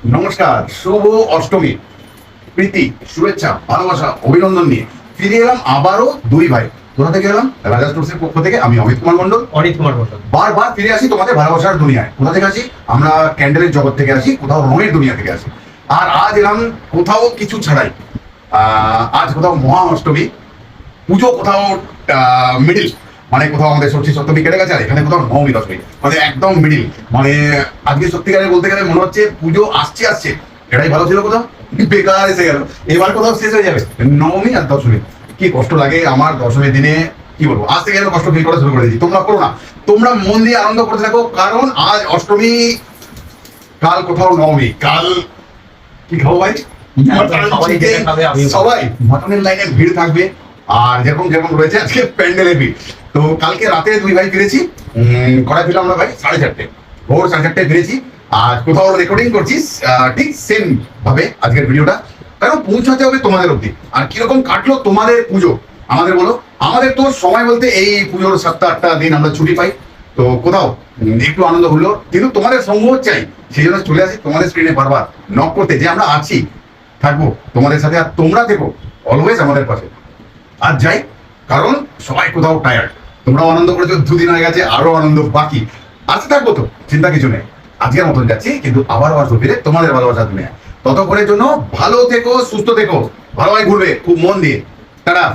নমস্কার, শুভ অষ্টমী। প্রীতি, শুভেচ্ছা, ভালোবাসা, অভিনন্দন নিয়ে ফিরে এলাম আবারও দুই ভাই। কোথা থেকে এলাম? রাজা স্টোর্সের পক্ষ থেকে। আমি অমিত কুমার মন্ডল। বারবার ফিরে আসি তোমাদের ভালোবাসার দুনিয়ায়। কোথা থেকে আসি? আমরা ক্যান্ডেলের জগৎ থেকে আসি, কোথাও রঙের দুনিয়া থেকে আসি। আর আজ এলাম কোথাও কিছু ছাড়াই। আজ কোথাও মহা অষ্টমী, পুজো কোথাও মিডিল, মানে কোথাও আমাদের ষষ্ঠী সপ্তমী কেটে গেছে, আর এখানে কোথাও নবমী দশমী, মানে একদম মিডিল। মানে আজকে সত্যিকারে বলতে গেলে মনে হচ্ছে পুজো আসছে আসছে, এটাই ভালো ছিল, কোথাও বেকার এসে গেল। এবার কোথাও শেষ হয়ে যাবে নবমী আর দশমী। কি কষ্ট লাগে আমার দশমীর দিনে, কি বলবো, আজ থেকে কষ্ট ফিল করা শুরু করে দিয়েছি। তোমরা করো না, তোমরা মন দিয়ে আনন্দ করতে থাকো, কারণ আজ অষ্টমী, কাল কোথাও নবমী। কাল কি খাবো ভাই? সবাই মটনের লাইনে ভিড় থাকবে। আর যেরকম যেরকম রয়েছে আজকে প্যান্ডেলের ভিড়। তো কালকে রাতে দুই ভাই ফিরেছি, কটায় ফিরলাম আমরা ভাই? 4:30, ভোর 4:30 ফিরেছি। আর কোথাও রেকর্ডিং করছি ঠিক সেম ভাবে আজকের ভিডিওটা, কারণ পৌঁছাতে হবে তোমাদের অবধি। আর কিরকম কাটলো তোমাদের পুজো আমাদের বলো। আমাদের তো সময় বলতে এই পুজোর 7-8টা দিন আমরা ছুটি পাই, তো কোথাও একটু আনন্দ হলো, কিন্তু তোমাদের সঙ্গ চাই, সেই জন্য চলে আসি তোমাদের স্ক্রিনে বারবার নক করতে, যে আমরা আছি, থাকবো তোমাদের সাথে, আর তোমরা থেকো অলওয়েজ আমাদের পাশে। আর যাই, কারণ সবাই কোথাও টায়ার্ড। তোমরাও আনন্দ করেছো, দুদিন হয়ে গেছে, আরো আনন্দ বাকি। আসতে থাকবো তো, চিন্তা কিছু নেই। আজকের মতন যাচ্ছি, কিন্তু আবারও আসবো ফিরে তোমাদের ভালোবাসা দুনিয়া। ততক্ষণের জন্য ভালো থেকো, সুস্থ থেকো, ভালোভাবে ঘুরবে খুব মন দিয়ে। টাটা।